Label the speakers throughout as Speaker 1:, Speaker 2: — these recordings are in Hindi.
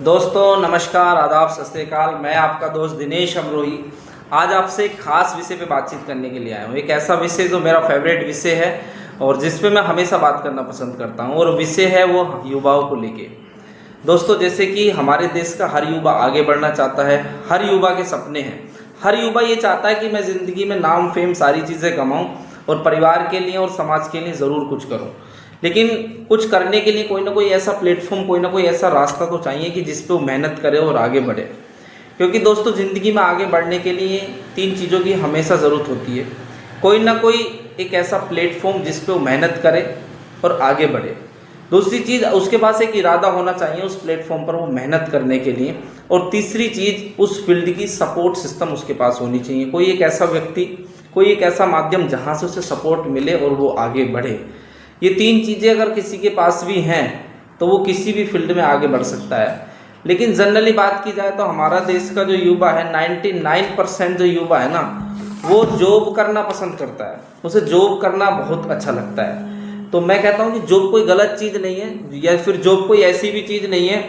Speaker 1: दोस्तों नमस्कार, आदाब, सत श्री अकाल। मैं आपका दोस्त दिनेश अमरोही आज आपसे एक खास विषय पे बातचीत करने के लिए आया हूँ। एक ऐसा विषय जो मेरा फेवरेट विषय है और जिस पे मैं हमेशा बात करना पसंद करता हूँ, और विषय है वो युवाओं को लेके। दोस्तों, जैसे कि हमारे देश का हर युवा आगे बढ़ना चाहता है, हर युवा के सपने हैं। हर युवा ये चाहता है कि मैं ज़िंदगी में नाम, फेम, सारी चीज़ें कमाऊँ और परिवार के लिए और समाज के लिए ज़रूर कुछ करूँ। लेकिन कुछ करने के लिए कोई ना कोई ऐसा प्लेटफॉर्म, कोई ना कोई ऐसा रास्ता तो चाहिए कि जिस पे वो मेहनत करे और आगे बढ़े। क्योंकि दोस्तों, ज़िंदगी में आगे बढ़ने के लिए 3 चीज़ों की हमेशा ज़रूरत होती है। कोई ना कोई एक ऐसा प्लेटफॉर्म जिस पे वो मेहनत करे और आगे बढ़े। दूसरी चीज़, उसके पास एक इरादा होना चाहिए उस प्लेटफॉर्म पर वो मेहनत करने के लिए। और तीसरी चीज़, उस फील्ड की सपोर्ट सिस्टम उसके पास होनी चाहिए। कोई एक ऐसा व्यक्ति, कोई एक ऐसा माध्यम जहाँ से उसे सपोर्ट मिले और वो आगे बढ़े। ये 3 चीज़ें अगर किसी के पास भी हैं तो वो किसी भी फील्ड में आगे बढ़ सकता है। लेकिन जनरली बात की जाए तो हमारा देश का जो युवा है, 99% जो युवा है ना, वो जॉब करना पसंद करता है। उसे जॉब करना बहुत अच्छा लगता है। तो मैं कहता हूँ कि जॉब कोई गलत चीज़ नहीं है, या फिर जॉब कोई ऐसी भी चीज़ नहीं है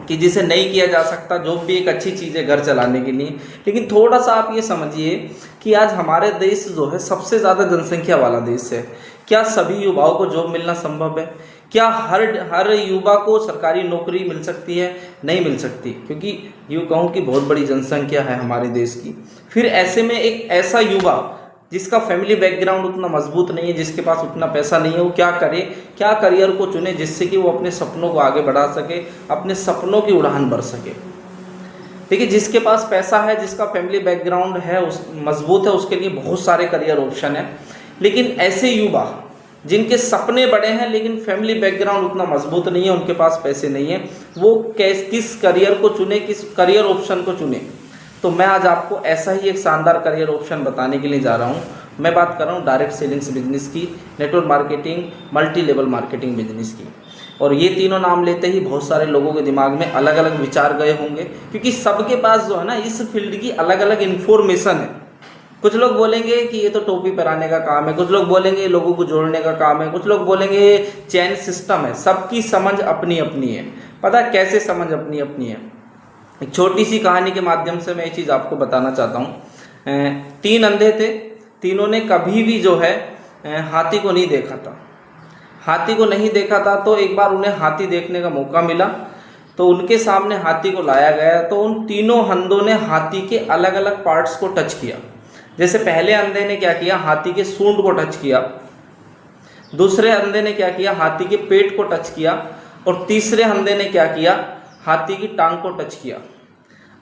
Speaker 1: कि जिसे नहीं किया जा सकता। जॉब भी एक अच्छी चीज़ है घर चलाने के लिए। लेकिन थोड़ा सा आप ये समझिए कि आज हमारे देश जो है सबसे ज़्यादा जनसंख्या वाला देश है। क्या सभी युवाओं को जॉब मिलना संभव है? क्या हर युवा को सरकारी नौकरी मिल सकती है? नहीं मिल सकती, क्योंकि यूँ कहूँ कि बहुत बड़ी जनसंख्या है हमारे देश की। फिर ऐसे में एक ऐसा युवा जिसका फैमिली बैकग्राउंड उतना मजबूत नहीं है, जिसके पास उतना पैसा नहीं है, वो क्या करे, क्या करियर को चुने जिससे कि वो अपने सपनों को आगे बढ़ा सके, अपने सपनों की उड़ान भर सके। देखिए, जिसके पास पैसा है, जिसका फैमिली बैकग्राउंड है उस मजबूत है, उसके लिए बहुत सारे करियर ऑप्शन है। लेकिन ऐसे युवा जिनके सपने बड़े हैं लेकिन फैमिली बैकग्राउंड उतना मजबूत नहीं है, उनके पास पैसे नहीं है, वो किस करियर को चुने, किस करियर ऑप्शन को चुने। तो मैं आज आपको ऐसा ही एक शानदार करियर ऑप्शन बताने के लिए जा रहा हूँ। मैं बात कर रहा हूँ डायरेक्ट सेलिंग्स बिजनेस की, network marketing, multi level marketing business की। और ये तीनों नाम लेते ही बहुत सारे लोगों के दिमाग में अलग अलग विचार गए होंगे, क्योंकि सबके पास जो है ना इस फील्ड की अलग अलग इन्फॉर्मेशन है। कुछ लोग बोलेंगे कि ये तो टोपी पहनाने का काम है, कुछ लोग बोलेंगे लोगों को जोड़ने का काम है, कुछ लोग बोलेंगे चैन सिस्टम है। सबकी समझ अपनी अपनी है। पता है कैसे समझ अपनी अपनी है? एक छोटी सी कहानी के माध्यम से मैं ये चीज़ आपको बताना चाहता हूँ। 3 अंधे थे, तीनों ने कभी भी जो है हाथी को नहीं देखा था। हाथी को नहीं देखा था, तो एक बार उन्हें हाथी देखने का मौका मिला, तो उनके सामने हाथी को लाया गया। तो उन तीनों अंधों ने हाथी के अलग अलग पार्ट्स को टच किया। जैसे पहले अंधे ने क्या किया, हाथी के सूंड को टच किया। दूसरे अंधे ने क्या किया, हाथी के पेट को टच किया। और तीसरे अंधे ने क्या किया, हाथी की टांग को टच किया।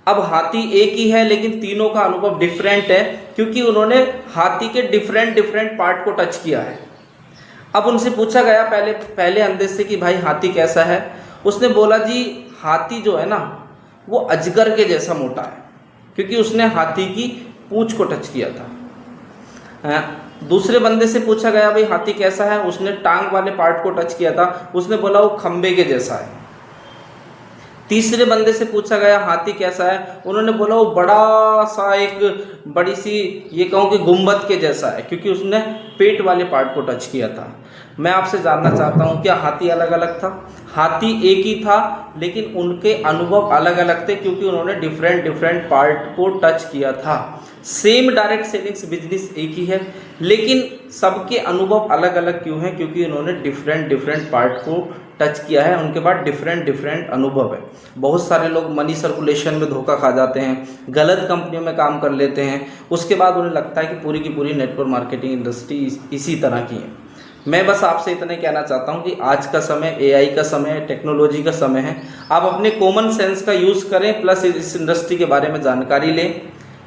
Speaker 1: अब हाथी एक ही है लेकिन तीनों का अनुभव डिफरेंट है, क्योंकि उन्होंने हाथी के डिफरेंट पार्ट को टच किया है। अब उनसे पूछा गया पहले अंधे से कि भाई हाथी कैसा है। उसने बोला, जी हाथी जो है ना वो अजगर के जैसा मोटा है, क्योंकि उसने हाथी की पूंछ को टच किया था। दूसरे बंदे से पूछा गया, भाई हाथी कैसा है। उसने टांग वाले पार्ट को टच किया था, उसने बोला वो खंबे के जैसा है। तीसरे बंदे से पूछा गया, हाथी कैसा है। उन्होंने बोला वो बड़ा सा एक बड़ी सी, ये कहूँ कि गुंबद के जैसा है, क्योंकि उसने पेट वाले पार्ट को टच किया था। मैं आपसे जानना चाहता हूँ, क्या हाथी अलग अलग था? हाथी एक ही था, लेकिन उनके अनुभव अलग अलग थे, क्योंकि उन्होंने डिफरेंट पार्ट को टच किया था। सेम डायरेक्ट सेलिंग्स बिजनेस एक ही है, लेकिन सबके अनुभव अलग अलग क्यों हैं? क्योंकि उन्होंने डिफरेंट पार्ट को टच किया है, उनके पास डिफरेंट अनुभव है। बहुत सारे लोग मनी सर्कुलेशन में धोखा खा जाते हैं, गलत कंपनियों में काम कर लेते हैं, उसके बाद उन्हें लगता है कि पूरी की पूरी नेटवर्क मार्केटिंग इंडस्ट्री इसी तरह की है। मैं बस आपसे इतना कहना चाहता हूं कि आज का समय एआई का समय है, टेक्नोलॉजी का समय है। आप अपने कॉमन सेंस का यूज़ करें, प्लस इस इंडस्ट्री के बारे में जानकारी लें।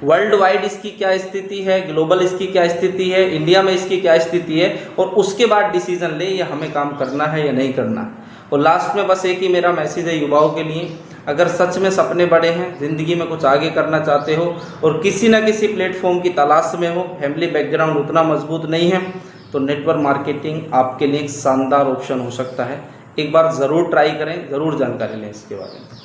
Speaker 1: वर्ल्ड वाइड इसकी क्या स्थिति है, ग्लोबल इसकी क्या स्थिति है, इंडिया में इसकी क्या स्थिति है, और उसके बाद डिसीजन लें या हमें काम करना है या नहीं करना। और लास्ट में बस एक ही मेरा मैसेज है युवाओं के लिए, अगर सच में सपने बड़े हैं, ज़िंदगी में कुछ आगे करना चाहते हो और किसी न किसी प्लेटफॉर्म की तलाश में हो, फैमिली बैकग्राउंड उतना मजबूत नहीं है, तो नेटवर्क मार्केटिंग आपके लिए एक शानदार ऑप्शन हो सकता है। एक बार ज़रूर ट्राई करें, ज़रूर जानकारी लें इसके बारे में।